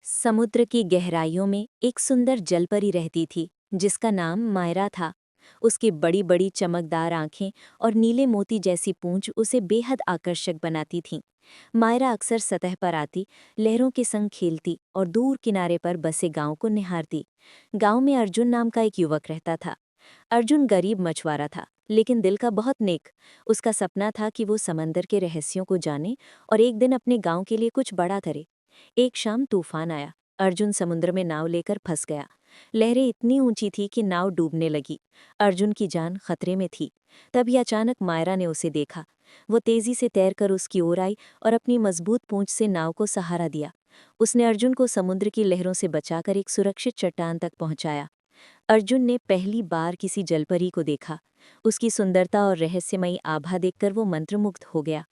समुद्र की गहराइयों में एक सुंदर जलपरी रहती थी जिसका नाम मायरा था। उसकी बड़ी बड़ी चमकदार आंखें और नीले मोती जैसी पूंछ उसे बेहद आकर्षक बनाती थीं। मायरा अक्सर सतह पर आती, लहरों के संग खेलती और दूर किनारे पर बसे गांव को निहारती। गांव में अर्जुन नाम का एक युवक रहता था। अर्जुन गरीब मछुआरा था, लेकिन दिल का बहुत नेक। उसका सपना था कि वो समंदर के रहस्यों को जाने और एक दिन अपने गांव के लिए कुछ बड़ा करे। एक शाम तूफान आया। अर्जुन समुद्र में नाव लेकर फंस गया। लहरें इतनी ऊंची थी कि नाव डूबने लगी। अर्जुन की जान खतरे में थी। तभी अचानक मायरा ने उसे देखा। वो तेजी से तैरकर उसकी ओर आई और अपनी मजबूत पूंछ से नाव को सहारा दिया। उसने अर्जुन को समुद्र की लहरों से बचाकर एक सुरक्षित चट्टान तक पहुंचाया। अर्जुन ने पहली बार किसी जलपरी को देखा। उसकी सुंदरता और रहस्यमयी आभा देखकर वो मंत्रमुग्ध हो गया।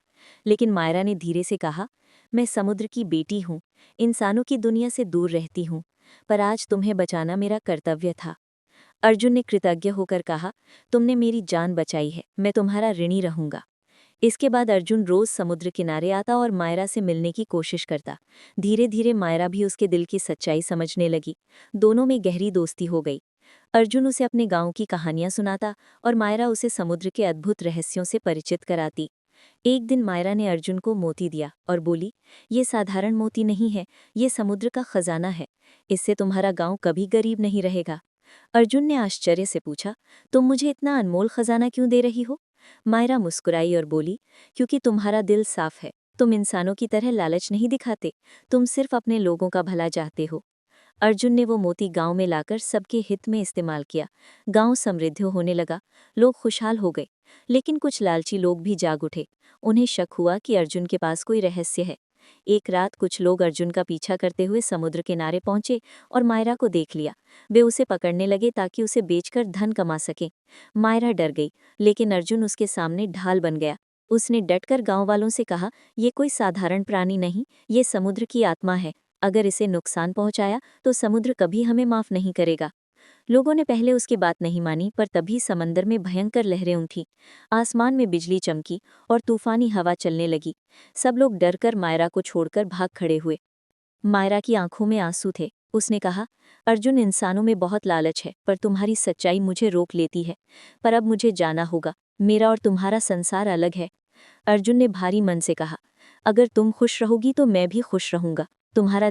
लेकिन मायरा ने धीरे से कहा, मैं समुद्र की बेटी हूँ, इंसानों की दुनिया से दूर रहती हूँ, पर आज तुम्हें बचाना मेरा कर्तव्य था। अर्जुन ने कृतज्ञ होकर कहा, तुमने मेरी जान बचाई है, मैं तुम्हारा ऋणी रहूंगा। इसके बाद अर्जुन रोज समुद्र किनारे आता और मायरा से मिलने की कोशिश करता। धीरे धीरे मायरा भी उसके दिल की सच्चाई समझने लगी। दोनों में गहरी दोस्ती हो गई। अर्जुन उसे अपने गांव की कहानियां सुनाता और मायरा उसे समुद्र के अद्भुत रहस्यों से परिचित कराती। एक दिन मायरा ने अर्जुन को मोती दिया और बोली, ये साधारण मोती नहीं है, ये समुद्र का खजाना है। इससे तुम्हारा गांव कभी गरीब नहीं रहेगा। अर्जुन ने आश्चर्य से पूछा, तुम मुझे इतना अनमोल खजाना क्यों दे रही हो? मायरा मुस्कुराई और बोली, क्योंकि तुम्हारा दिल साफ है। तुम इंसानों की तरह लालच नहीं दिखाते, तुम सिर्फ अपने लोगों का भला चाहते हो। अर्जुन ने वो मोती गांव में लाकर सबके हित में इस्तेमाल किया। गांव समृद्ध होने लगा, लोग खुशहाल हो गए। लेकिन कुछ लालची लोग भी जाग उठे। उन्हें शक हुआ कि अर्जुन के पास कोई रहस्य है। एक रात कुछ लोग अर्जुन का पीछा करते हुए समुद्र किनारे पहुंचे और मायरा को देख लिया। वे उसे पकड़ने लगे ताकि उसे बेचकर धन कमा सकें। मायरा डर गई, लेकिन अर्जुन उसके सामने ढाल बन गया। उसने डटकर गांव वालों से कहा, ये कोई साधारण प्राणी नहीं, ये समुद्र की आत्मा है। अगर इसे नुकसान पहुंचाया तो समुद्र कभी हमें माफ नहीं करेगा। लोगों ने पहले उसकी बात नहीं मानी, पर तभी समंदर में भयंकर लहरें उठी। आसमान में बिजली चमकी और तूफानी हवा चलने लगी। सब लोग डरकर मायरा को छोड़कर भाग खड़े हुए। मायरा की आंखों में आंसू थे। उसने कहा, अर्जुन, इंसानों में बहुत लालच है, पर तुम्हारी सच्चाई मुझे रोक लेती है। पर अब मुझे जाना होगा, मेरा और तुम्हारा संसार अलग है। अर्जुन ने भारी मन से कहा, अगर तुम खुश रहोगी तो मैं भी खुश रहूंगा। तुम्हारा